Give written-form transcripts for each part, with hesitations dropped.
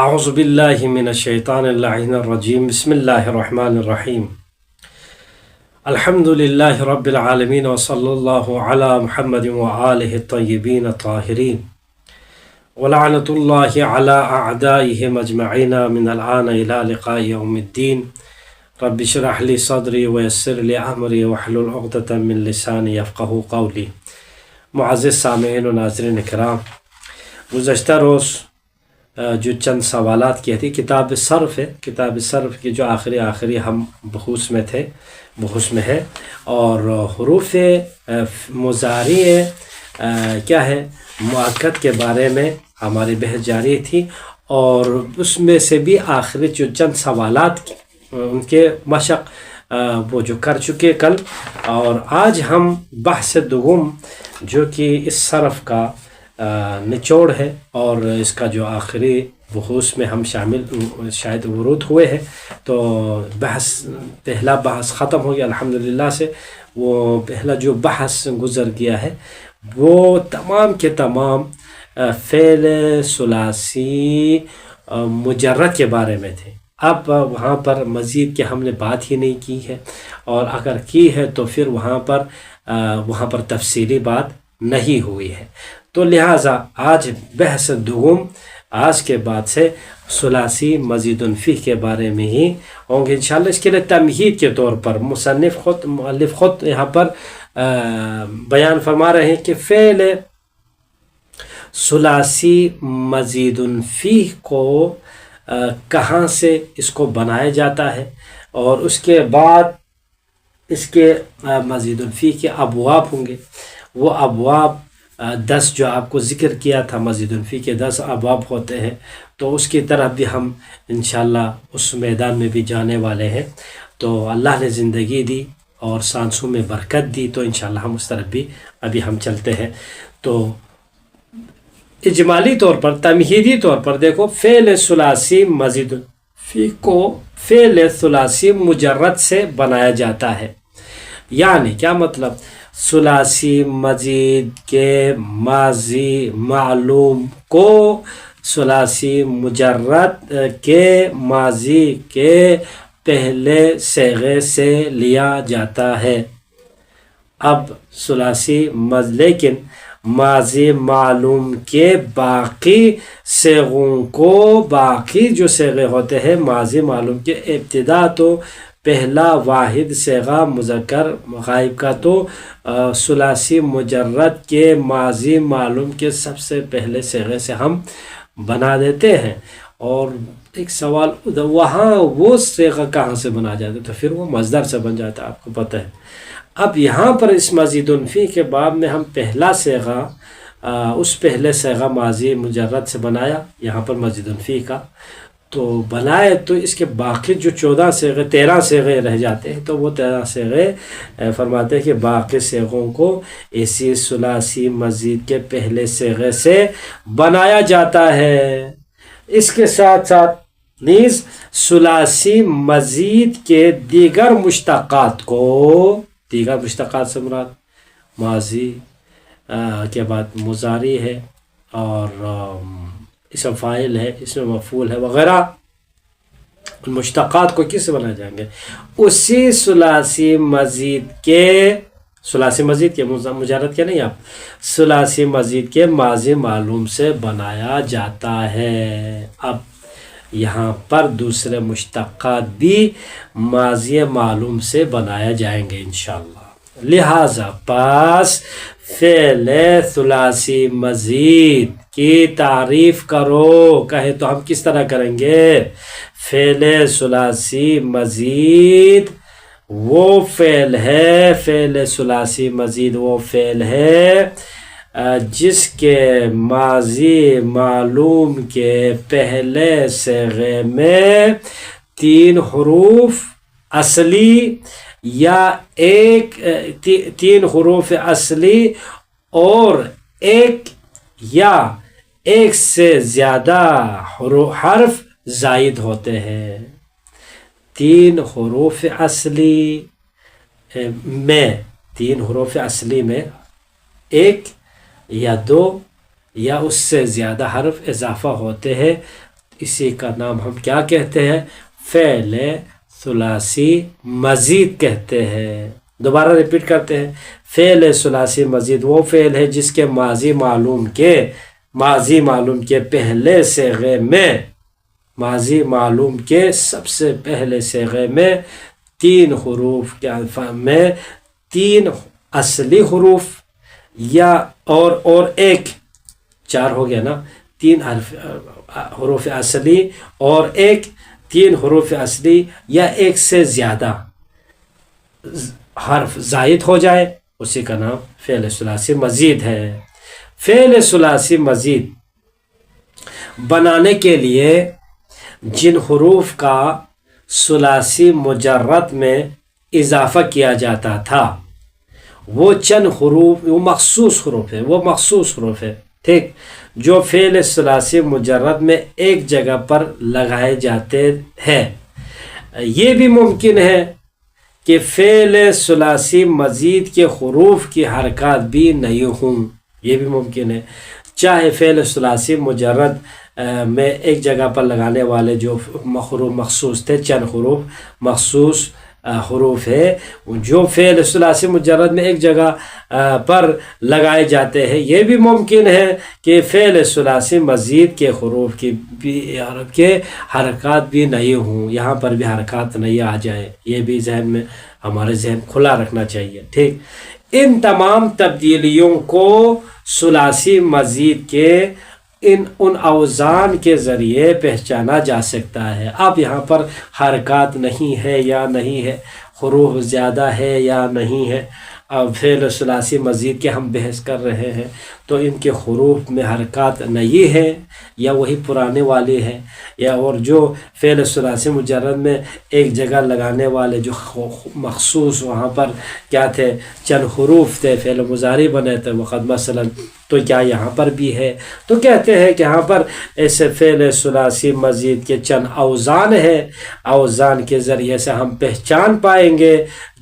اعوذ باللہ من الشیطان اللعین الرجیم بسم اللہ الرحمن الرحیم الحمد للہ رب العالمین وصلی اللہ علی محمد وآلہ الطیبین الطاہرین ولعنۃ اللہ علی اعدائہم اجمعین من الآن الى لقاء یوم الدین رب اشرح لی صدری ویسر لی امری واحلل عقدۃ من لسانی یفقہوا قولی۔ معزز سامعین و ناظرین کرام، گزشتہ روز جو چند سوالات کی تھی کتاب صرف ہے، کتاب صرف کی جو آخری ہم بحوث میں ہے، اور حروف مضارع کیا ہے مؤکد کے بارے میں ہماری بحث جاری تھی، اور اس میں سے بھی آخری جو چند سوالات ان کے مشق وہ جو کر چکے کل، اور آج ہم بحث دوم جو کہ اس صرف کا نچوڑ ہے اور اس کا جو آخری بحوث میں ہم شامل شاید ورود ہوئے ہیں، تو پہلا بحث ختم ہو گیا الحمدللہ سے۔ وہ پہلا جو بحث گزر گیا ہے وہ تمام کے تمام فعل ثلاثی مجرد کے بارے میں تھے۔ اب وہاں پر مزید کہ ہم نے بات ہی نہیں کی ہے، اور اگر کی ہے تو پھر وہاں پر تفصیلی بات نہیں ہوئی ہے، تو لہٰذا آج بحث دوم آج کے بعد سے ثلاثی مزید فیہ کے بارے میں ہی ہوں گے انشاءاللہ۔ اس کے لیے تمہید کے طور پر مؤلف خود یہاں پر بیان فرما رہے ہیں کہ فعل ثلاثی مزید فیہ کو کہاں سے اس کو بنایا جاتا ہے، اور اس کے بعد اس کے مزید فیہ کے ابواب ہوں گے۔ وہ ابواب 10 جو آپ کو ذکر کیا تھا، مزید فیہ کے 10 ابواب ہوتے ہیں، تو اس کی طرف بھی ہم انشاءاللہ اس میدان میں بھی جانے والے ہیں۔ تو اللہ نے زندگی دی اور سانسوں میں برکت دی، تو انشاءاللہ ہم اس طرف بھی ابھی ہم چلتے ہیں۔ تو اجمالی طور پر تمہیدی طور پر دیکھو، فعل ثلاثی مزید فیہ کو فعل ثلاثی مجرد سے بنایا جاتا ہے۔ یعنی کیا مطلب؟ ثلاثی مزید کے ماضی معلوم کو ثلاثی مجرد کے ماضی کے پہلے صیغے سے لیا جاتا ہے۔ اب ثلاثی لیکن ماضی معلوم کے باقی صیغوں کو، باقی جو صیغے ہوتے ہیں ماضی معلوم کے ابتدا تو پہلا واحد صیغہ مذکر غائب کا تو ثلاثی مجرد کے ماضی معلوم کے سب سے پہلے صیغے سے ہم بنا دیتے ہیں۔ اور ایک سوال وہاں وہ صیغہ کہاں سے بنا جاتا ہے؟ تو پھر وہ مصدر سے بن جاتا ہے، آپ کو پتہ ہے۔ اب یہاں پر اس مزید فیہ کے باب میں ہم پہلا صیغہ اس پہلے صیغہ ماضی مجرد سے بنایا، یہاں پر مزید فیہ کا تو بنائے، تو اس کے باقی جو 13 صیغے رہ جاتے ہیں، تو وہ 13 صیغے فرماتے ہیں کہ باقی صیغوں کو اسی ثلاثی مزید کے پہلے صیغے سے بنایا جاتا ہے۔ اس کے ساتھ ساتھ نیز ثلاثی مزید کے دیگر مشتقات کو، دیگر مشتقات سے مراد ماضی کے بعد مضارع ہے، اور اسم فاعل ہے، اسم مفعول ہے وغیرہ، مشتقات کو کس سے بنائے جائیں گے؟ اسی ثلاثی مزید کے مجرد کے نہیں، آپ ثلاثی مزید کے ماضی معلوم سے بنایا جاتا ہے۔ اب یہاں پر دوسرے مشتقات بھی ماضی معلوم سے بنائے جائیں گے انشاءاللہ۔ لہذا پاس فعل ثلاثی مزید کی تعریف کرو، کہے تو ہم کس طرح کریں گے؟ فعل ثلاثی مزید وہ فعل ہے، فعل ثلاثی مزید وہ فعل ہے جس کے ماضی معلوم کے پہلے صیغے میں 3 حروف اصلی یا 3 حروف اصلی اور ایک یا ایک سے زیادہ حرف زائد ہوتے ہیں۔ 3 حروف اصلی میں ایک یا 2 یا اس سے زیادہ حرف اضافہ ہوتے ہیں اسی کا نام ہم کیا کہتے ہیں؟ فعل ثلاثی مزید کہتے ہیں۔ دوبارہ ریپیٹ کرتے ہیں، فعل ثلاثی مزید وہ فعل ہے جس کے ماضی معلوم کے پہلے صیغے میں، ماضی معلوم کے سب سے پہلے صیغے میں 3 حروف کے میں 3 اصلی حروف یا اور ایک، 4 ہو گیا نا، 3 حروف اصلی اور 3 حروف اصلی یا ایک سے زیادہ حرف زائد ہو جائے، اسی کا نام فعل ثلاثی مزید ہے۔ فعل ثلاثی مزید بنانے کے لیے جن حروف کا ثلاثی مجرد میں اضافہ کیا جاتا تھا وہ چند حروف، وہ مخصوص حروف ہے ٹھیک، جو فعل ثلاثی مجرد میں ایک جگہ پر لگائے جاتے ہیں۔ یہ بھی ممکن ہے کہ فعل ثلاثی مزید کے حروف کی حرکات بھی نہیں ہوں، یہ بھی ممکن ہے، چاہے فعل ثلاثی مجرد میں ایک جگہ پر لگانے والے جو حروف مخصوص تھے، چند حروف مخصوص حروف ہے جو فعل ثلاثی مجرد میں ایک جگہ پر لگائے جاتے ہیں، یہ بھی ممکن ہے کہ فعل ثلاثی مزید کے حروف کے حرکات بھی نہیں ہوں، یہاں پر بھی حرکات نہیں آ جائیں، یہ بھی ذہن میں ہمارے ذہن کھلا رکھنا چاہیے ٹھیک۔ ان تمام تبدیلیوں کو ثلاثی مزید کے ان اوزان کے ذریعے پہچانا جا سکتا ہے۔ اب یہاں پر حرکات نہیں ہے یا نہیں ہے، حروف زیادہ ہے یا نہیں ہے، اب فعل ثلاثی مزید کے ہم بحث کر رہے ہیں تو ان کے حروف میں حرکات نہیں ہے یا وہی پرانے والے ہیں، یا اور جو فعل ثلاثی مجرد میں ایک جگہ لگانے والے جو مخصوص وہاں پر کیا تھے، چند حروف تھے، فعل مضارع بنے تھے وقت مثلا، تو کیا یہاں پر بھی ہے؟ تو کہتے ہیں کہ یہاں پر ایسے فعل ثلاثی مزید کے چند اوزان ہیں، اوزان کے ذریعے سے ہم پہچان پائیں گے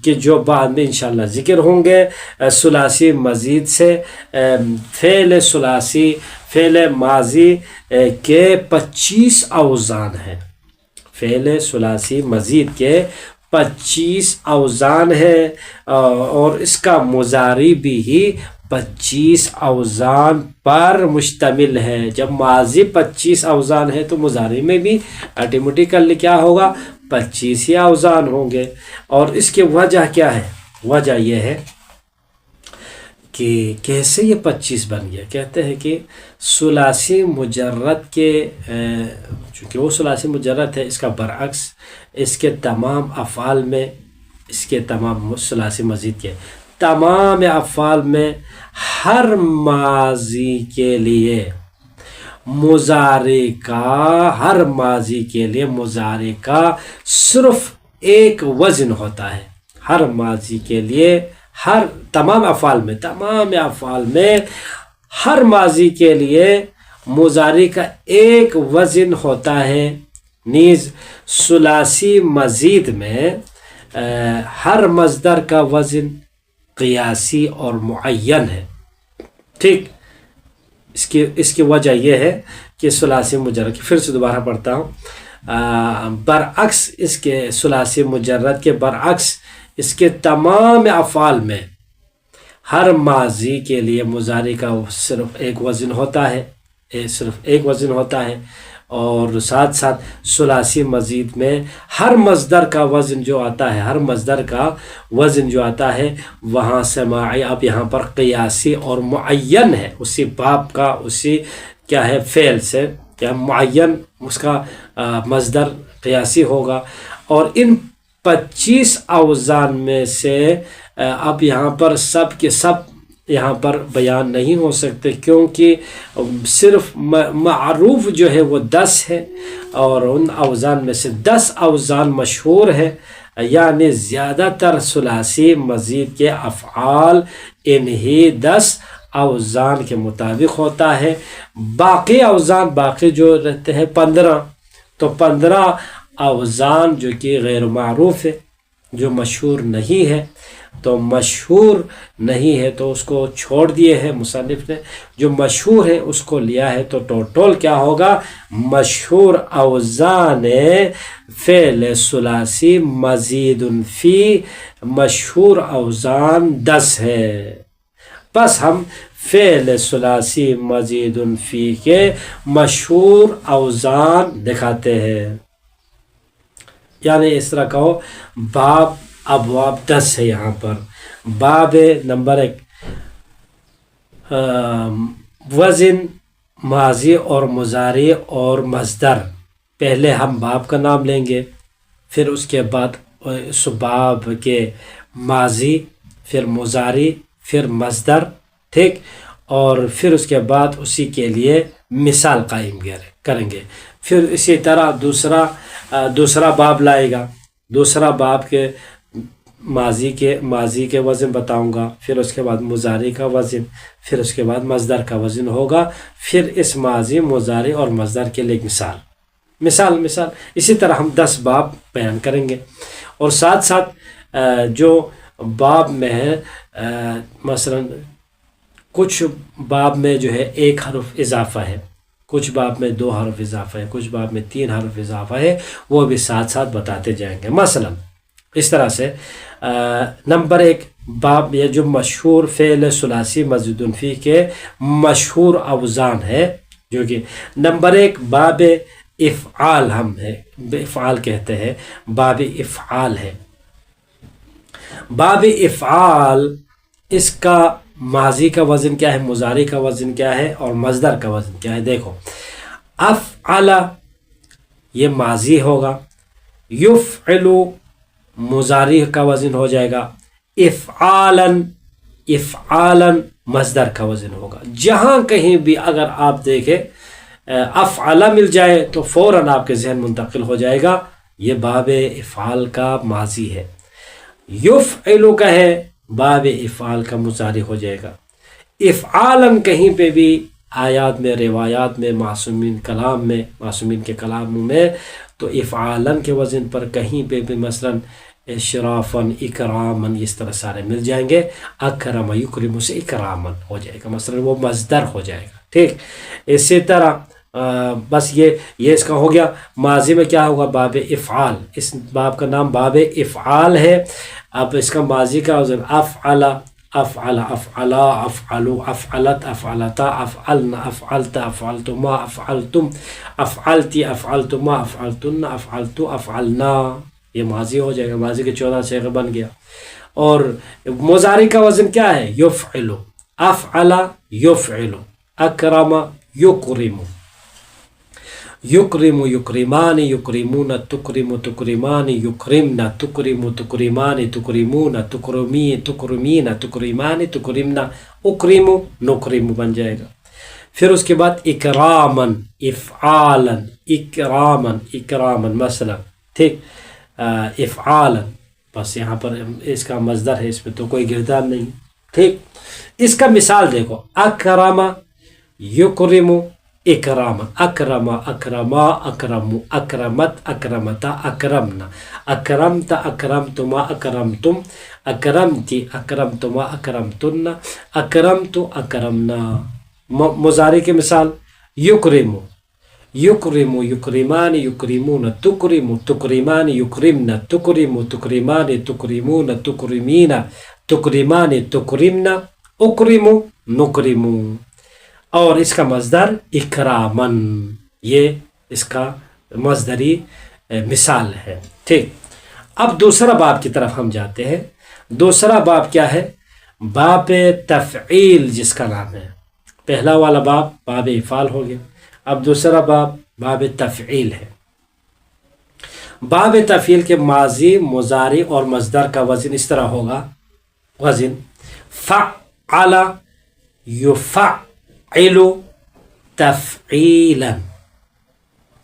کہ جو بعد میں انشاءاللہ ذکر ہوں گے۔ ثلاثی مزید سے فعل ثلاثی، فعل ماضی کے 25 اوزان ہیں، فعل ثلاثی مزید کے 25 اوزان ہیں، اور اس کا مضارع بھی 25 اوزان پر مشتمل ہے۔ جب ماضی 25 اوزان ہے تو مضارع میں بھی آٹومیٹیکلی کیا ہوگا، 25 ہی اوزان ہوں گے۔ اور اس کی وجہ کیا ہے؟ وجہ یہ ہے کہ کیسے یہ 25 بن گیا؟ کہتے ہیں کہ ثلاثی مجرد کے چونکہ وہ ثلاثی مجرد ہے، اس کا برعکس اس کے تمام افعال میں، اس کے تمام ثلاثی مزید کے تمام افعال میں ہر ماضی کے لیے مضارع کا صرف ایک وزن ہوتا ہے۔ ہر ماضی کے لیے، تمام افعال میں ہر ماضی کے لیے مضارع کا ایک وزن ہوتا ہے، نیز ثلاثی مزید میں ہر مصدر کا وزن قیاسی اور معین ہے ٹھیک۔ اس کی وجہ یہ ہے کہ ثلاثی مجرد کی، پھر سے دوبارہ پڑھتا ہوں، برعکس اس کے ثلاثی مجرد کے برعکس اس کے تمام افعال میں ہر ماضی کے لیے مضارع کا صرف ایک وزن ہوتا ہے، اور ساتھ ساتھ ثلاثی مزید میں ہر مصدر کا وزن جو آتا ہے وہاں سماعی اب یہاں پر قیاسی اور معین ہے، اسی باب کا، اسی کیا ہے فعل سے کیا معین اس کا مصدر قیاسی ہوگا۔ اور ان 25 اوزان میں سے اب یہاں پر سب کے سب یہاں پر بیان نہیں ہو سکتے، کیونکہ صرف معروف جو ہے وہ 10 ہے، اور ان اوزان میں سے 10 اوزان مشہور ہے، یعنی زیادہ تر ثلاثی مزید کے افعال انہی 10 اوزان کے مطابق ہوتا ہے۔ باقی جو رہتے ہیں 15، تو 15 اوزان جو کہ غیر معروف ہے، جو مشہور نہیں ہے، تو مشہور نہیں ہے تو اس کو چھوڑ دیے ہیں مصنف نے، جو مشہور ہے اس کو لیا ہے، تو ٹوٹل کیا ہوگا؟ مشہور اوزان فعل ثلاثی مزید فی، مشہور اوزان 10 ہے، بس ہم فعل ثلاثی مزید فی کے مشہور اوزان دکھاتے ہیں، یعنی اس طرح کہو باب ابواب 10 ہے یہاں پر۔ باب نمبر 1 وزن ماضی اور مضارع اور مصدر، پہلے ہم باب کا نام لیں گے، پھر اس کے بعد اس باب کے ماضی، پھر مضارع، پھر مصدر، ٹھیک، اور پھر اس کے بعد اسی کے لیے مثال قائم کریں گے۔ پھر اسی طرح دوسرا باب لائے گا، دوسرا باب کے ماضی کے وزن بتاؤں گا، پھر اس کے بعد مضارع کا وزن، پھر اس کے بعد مصدر کا وزن ہوگا، پھر اس ماضی، مضارع اور مصدر کے لیے مثال، اسی طرح ہم 10 باب بیان کریں گے۔ اور ساتھ ساتھ جو باب میں ہے، مثلا کچھ باب میں جو ہے 1 حرف اضافہ ہے، کچھ باب میں 2 حرف اضافہ ہے، کچھ باب میں 3 حرف اضافہ ہے، وہ بھی ساتھ ساتھ بتاتے جائیں گے۔ مثلا اس طرح سے نمبر 1 باب، یہ جو مشہور فعل ثلاثی مزید فی کے مشہور اوزان ہے، جو کہ نمبر 1 باب افعال، ہم ہے افعال کہتے ہیں، باب افعال ہے۔ باب افعال، اس کا ماضی کا وزن کیا ہے، مضارع کا وزن کیا ہے، اور مصدر کا وزن کیا ہے؟ دیکھو، افعل یہ ماضی ہوگا، یفعل مضارع کا وزن ہو جائے گا، افعالا مصدر کا وزن ہوگا۔ جہاں کہیں بھی اگر آپ دیکھیں افعل مل جائے تو فوراً آپ کے ذہن منتقل ہو جائے گا یہ باب افعال کا ماضی ہے۔ یفعل کا ہے، باب افعال کا مضارع ہو جائے گا۔ افعالا کہیں پہ بھی آیات میں، روایات میں، معصومین کے کلام میں تو افعالا کے وزن پر کہیں پہ بھی مثلا اشرافاً، اکراماً، اس طرح سارے مل جائیں گے۔ اکرم یکرم سے اکراماً ہو جائے گا، مثلا وہ مصدر ہو جائے گا، ٹھیک۔ اسی طرح بس یہ اس کا ہو گیا۔ ماضی میں کیا ہوگا؟ باب افعال، اس باب کا نام باب افعال ہے۔ اب اس کا ماضی کا وزن افعل، افعل، افعلا، افعلوا، افعلت، افعلتا، افعلن، افعلت، افعلتما، افعلتم، افعلتی، افعلتما، افعلتن، افعلتو، افعلنا، یہ ماضی ہو جائے گا، ماضی کے 14 صیغے بن گیا۔ اور مضارع کا وزن کیا ہے؟ یفعل، افعل یفعل، اکرم یکرم، یکرم یکرمان، یکرمون، تکرم تکرمان، یکرمن، تکرم تکرمان، تکرمون، تکرمی تکرمین، تکرمان تکرمن، اکرم نکرم بن جائے گا۔ پھر اس کے بعد اکرامن، افعالا، اکرامن، اکرامن مثلا، ٹھیک، افعالا، بس یہاں پر اس کا مصدر ہے، اس میں تو کوئی گردان نہیں، ٹھیک۔ اس کا مثال دیکھو، اکرم یکرم اکرام، اکرم اکرما، اکرم اکرمت، اکرمتا، اکرمنا، اکرمت اکرمتما، اکرمتم، اکرمتی اکرمتما، اکرمتن، اکرمت اکرمنا۔ مضارع کی مثال، یکرم، یکرم یکرمان، یکرمون، تکرم تکرمان، یکرمن، تکرم تکرمان، تکرمون، تکرمین، تکرمان تکرمن، اکرم نکرم۔ اور اس کا مصدر اکرامن، یہ اس کا مصدری مثال ہے، ٹھیک۔ اب دوسرا باب کی طرف ہم جاتے ہیں۔ دوسرا باب کیا ہے؟ باب تفعیل، جس کا نام ہے۔ پہلا والا باب افعال ہو گیا، اب دوسرا باب تفعیل ہے۔ باب تفعیل کے ماضی، مضارع اور مصدر کا وزن اس طرح ہوگا، وزن فعل یفعل تفعیلا،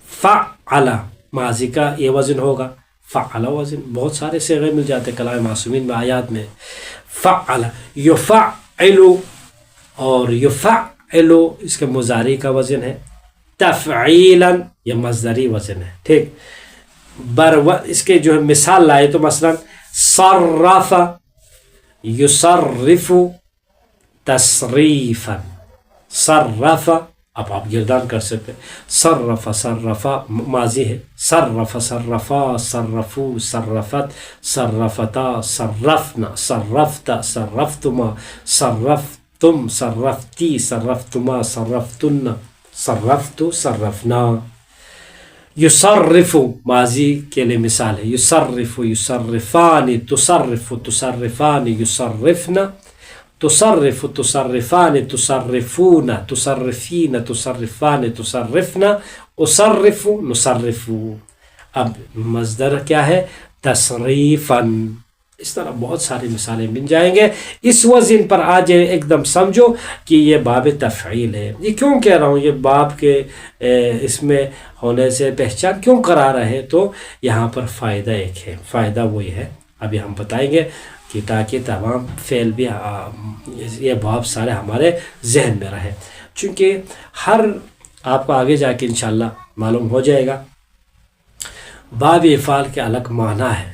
فعل ماضی کا یہ وزن ہوگا، فعل وزن بہت سارے صیغے مل جاتے کلام معصومین میں، آیات میں۔ فعل یفعل، اور یفعل اس کے مضارع کا وزن ہے، تفعیلا یہ مصدری وزن ہے، ٹھیک۔ اس کے جو ہے مثال لائے تو مثلا صرف یصرف تصریفا، صرف، اب آپ گردان کر سکتے ہیں، صرف صرفا ماضی ہے، صرف صرفا صرفو صرفت صرفتا صرفنا صرفت صرفتما صرفتم صرفتی صرفتما صرفتن صرفت صرفنا۔ یصرف ماضی کے لیے مثال ہے، یصرف یصرفان تصرف تصرفان یصرفنا، تصرف تصرفان تصرفون تصرفین تصرفان تصرفنا، اصرف نصرف۔ اب مصدر کیا ہے؟ تصریفاً۔ اس طرح بہت ساری مثالیں مل جائیں گے۔ اس وزن پر آ جائے ایک دم سمجھو کہ یہ باب تفعیل ہے۔ یہ کیوں کہہ رہا ہوں، یہ باب کے اس میں ہونے سے پہچان کیوں کرا رہے؟ تو یہاں پر فائدہ ایک ہے، فائدہ وہی ہے ابھی ہم بتائیں گے کہ تاکہ تمام فعل بھی یہ باب سارے ہمارے ذہن میں رہے، چونکہ ہر آپ کو آگے جا کے انشاءاللہ معلوم ہو جائے گا باب افعال کے الگ معنی ہے،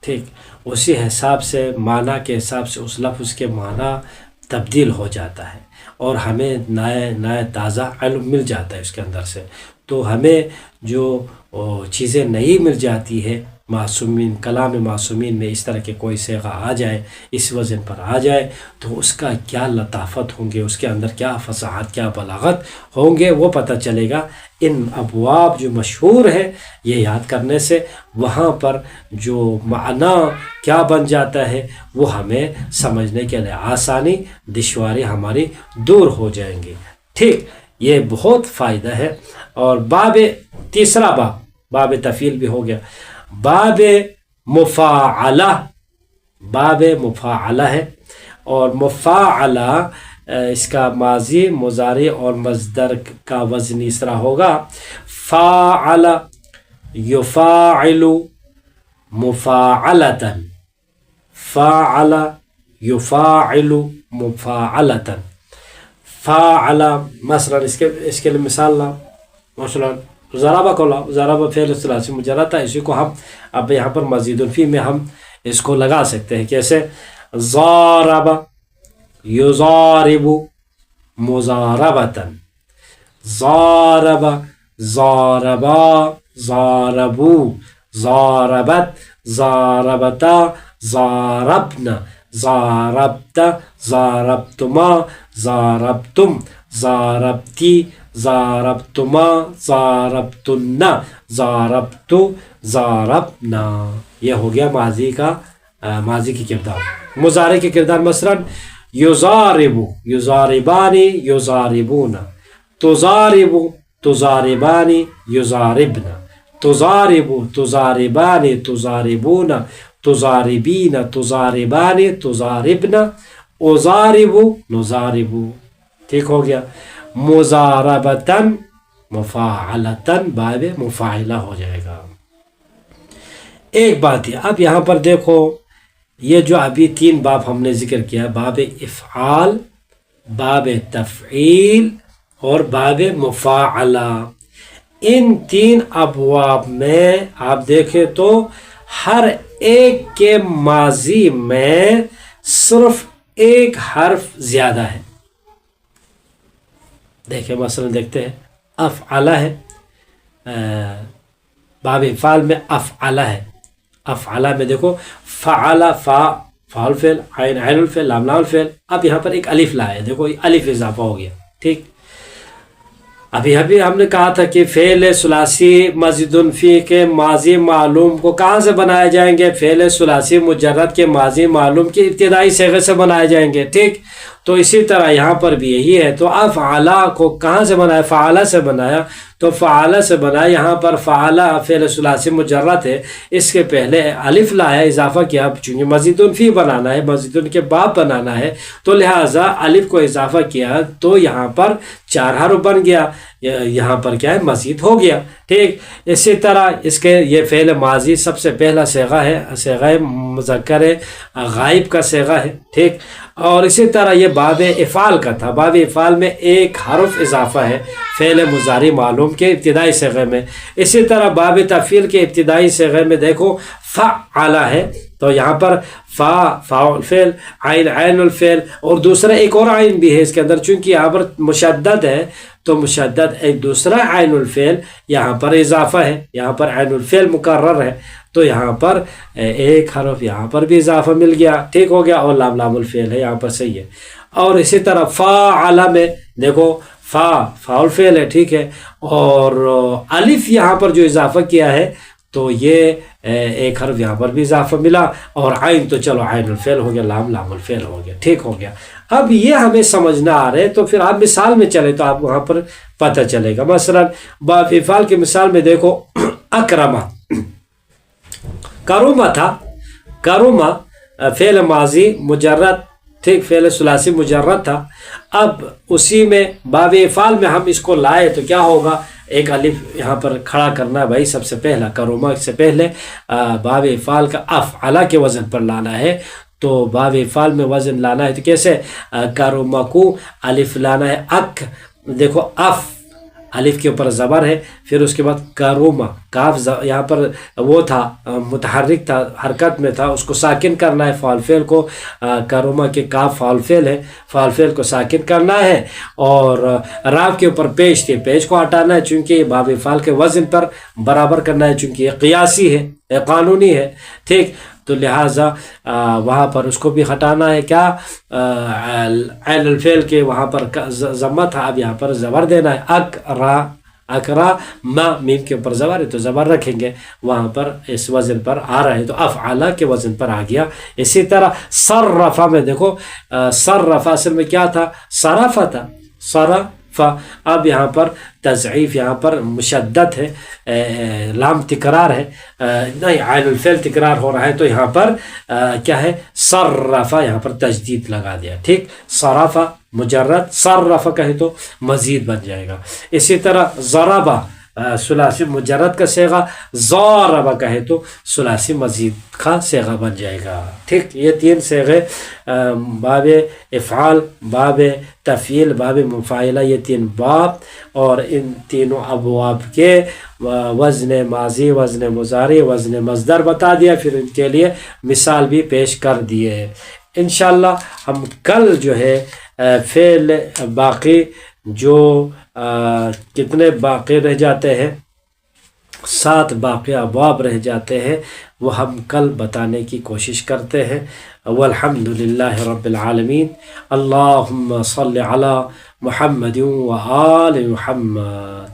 ٹھیک، اسی حساب سے معنی کے حساب سے اس لفظ کے معنی تبدیل ہو جاتا ہے اور ہمیں نئے تازہ علم مل جاتا ہے اس کے اندر سے۔ تو ہمیں جو چیزیں نئی مل جاتی ہے، معصومین کلام معصومین میں اس طرح کے کوئی صیغہ آ جائے، اس وزن پر آ جائے، تو اس کا کیا لطافت ہوں گے، اس کے اندر کیا فصاحت کیا بلاغت ہوں گے، وہ پتہ چلے گا ان ابواب جو مشہور ہے یہ یاد کرنے سے۔ وہاں پر جو معنی کیا بن جاتا ہے وہ ہمیں سمجھنے کے لیے آسانی، دشواری ہماری دور ہو جائیں گی، ٹھیک، یہ بہت فائدہ ہے۔ اور تیسرا باب تفعیل بھی ہو گیا، باب مفاعلہ، باب مفاعلہ ہے، اور مفاعلہ اس کا ماضی، مضارع اور مصدر کا وزن اس طرح ہوگا، فاعل یفاعل مفاعلۃ، فاعل یفاعل مفاعلۃ، فاعل مثلا اس کے لیے مثال لا، مثلا ضربہ کو لا، ضربہ فعل ثلاثی مجرد تھا، اسی کو ہم اب یہاں پر مزید فی میں ہم اس کو لگا سکتے ہیں، کیسے؟ ضارب یضارب مضاربۃ، ضارب ضاربا ضاربو ضاربت ضاربتا ضاربنا ضاربت ضاربتما ضاربتم ضاربتی ضاربتما ضاربتن ضاربت ضاربنا۔ یہ ہو گیا ماضی کی کردار۔ مضارع کے کردار مثلا یضارب یضاربان یضاربون، تضارب تضاربان یضاربن، تضارب تضاربان تضاربون، تضاربین تضاربان تضاربن، اضارب نضارب، ٹھیک ہو گیا۔ مضاربتاً مفاعلتاً باب مفاعلہ ہو جائے گا۔ ایک بات ہے، اب یہاں پر دیکھو یہ جو ابھی 3 باب ہم نے ذکر کیا، باب افعال، باب تفعیل اور باب مفاعلہ، ان 3 ابواب میں آپ دیکھیں تو ہر ایک کے ماضی میں صرف ایک حرف زیادہ ہے۔ دیکھیں مثلا دیکھتے ہیں، افعلہ ہے، باب افعال میں افعلہ ہے، افعلہ میں دیکھو فعل، فعل فعل، عین الفعل، لام الفعل، اب یہاں پر ایک الف لا ہے، دیکھو الف اضافہ ہو گیا، ٹھیک۔ ابھی ہم نے کہا تھا کہ فعل ثلاثی مزید فی کے ماضی معلوم کو کہاں سے بنائے جائیں گے؟ فعل ثلاثی مجرد کے ماضی معلوم کے ابتدائی صیغے سے بنائے جائیں گے، ٹھیک۔ تو اسی طرح یہاں پر بھی یہی ہے۔ تو افعلہ کو کہاں سے بنایا؟ فعلہ سے بنایا، تو فعلہ سے بنایا، یہاں پر فعلہ فعل ثلاثی مجرد ہے، اس کے پہلے الف لایا، اضافہ کیا، چونکہ مزید فی بنانا ہے، مزید کے باب بنانا ہے، تو لہٰذا الف کو اضافہ کیا تو یہاں پر 4 حرف بن گیا، یہاں پر کیا ہے؟ مزید ہو گیا، ٹھیک۔ اسی طرح اس کے یہ فعل ماضی سب سے پہلا صیغہ ہے، صیغہ مذکر غائب کا صیغہ ہے، ٹھیک۔ اور اسی طرح یہ باب افعال کا تھا، باب افعال میں ایک حرف اضافہ ہے، فعل مضارع معلوم مفہوم کے ابتدائی صیغے میں. اسی طرح باب تفعیل کے ابتدائی صیغے میں دیکھو فعل ہے، تو یہاں پر فاء الفعل، عین الفعل، اور دوسرا ایک اور عین بھی ہے اس کے اندر، چونکہ یہاں پر مشدد ہے تو مشدد ایک دوسرا عین الفعل یہاں پر اضافہ ہے، یہاں پر عین الفعل مکرر ہے تو یہاں پر ایک حرف یہاں پر بھی اضافہ مل گیا، ٹھیک ہو گیا، اور لام الفعل ہے یہاں پر، صحیح ہے. اور اسی طرح فاعل میں دیکھو فاء الفعل ہے، ٹھیک ہے، اور الف یہاں پر جو اضافہ کیا ہے تو یہ ایک حرف یہاں پر بھی اضافہ ملا، اور عین تو چلو عین الفعل ہو گیا، لام الفعل ہو گیا، ٹھیک ہو گیا. اب یہ ہمیں سمجھنا آ رہے تو پھر آپ مثال میں چلے تو آپ وہاں پر پتہ چلے گا. مثلا باب افعال کی مثال میں دیکھو اکرمہ، کرومہ تھا، کرومہ فعل ماضی مجرد، ٹھیک، فعل ثلاثی مجرد تھا. اب اسی میں باب افعال میں ہم اس کو لائے تو کیا ہوگا، ایک الف یہاں پر کھڑا کرنا ہے بھائی، سب سے پہلا کرومہ سے پہلے باب افعال کا افعلہ کے وزن پر لانا ہے. تو باب افعال میں وزن لانا ہے تو کیسے، کرومہ کو الف لانا ہے، اک، دیکھو اف الف کے اوپر زبر ہے، پھر اس کے بعد کرومہ، کاف یہاں پر وہ تھا متحرک تھا، حرکت میں تھا، اس کو ساکن کرنا ہے، فعل فعل کو، کرومہ کے کاف فعل فعل ہے، فعل فعل کو ساکن کرنا ہے، اور راف کے اوپر پیش تھے، پیش کو ہٹانا ہے چونکہ یہ باب فعل کے وزن پر برابر کرنا ہے، چونکہ یہ قیاسی ہے، یہ قانونی ہے، ٹھیک، تو لہٰذا وہاں پر اس کو بھی ہٹانا ہے، کیا، عین الفعل کے وہاں پر ضمہ تھا، اب یہاں پر زبر دینا ہے، اکرا ما، میم کے اوپر زبر ہے تو زبر رکھیں گے، وہاں پر اس وزن پر آ رہا ہے تو افعلہ کے وزن پر آ گیا. اسی طرح صرفہ میں دیکھو، صرفہ اصل میں کیا تھا، صرفہ تھا، صرفہ، اب یہاں پر تضعیف یہاں پر مشدد ہے، لام تکرار ہے، نہیں عین الفعل تکرار ہو رہا ہے تو یہاں پر کیا ہے، صرفہ، یہاں پر تجدید لگا دیا، ٹھیک، صرفہ مجرد، صرفہ کہے تو مزید بن جائے گا. اسی طرح ضربہ ثلاثی مجرد کا صیغہ، ضاربہ کہے تو ثلاثی مزید کا صیغہ بن جائے گا، ٹھیک. یہ تین صیغے باب افعال، باب تفعیل، باب مفاعلہ، یہ تین باب، اور ان تینوں ابواب کے وزن ماضی، وزن مضارع، وزن مصدر بتا دیا، پھر ان کے لیے مثال بھی پیش کر دیے. انشاءاللہ ہم کل جو ہے فعل باقی جو کتنے باقی رہ جاتے ہیں، 7 باقی ابواب رہ جاتے ہیں، وہ ہم کل بتانے کی کوشش کرتے ہیں. والحمد للہ رب العالمین. اللہم صل علی محمد و آل محمد.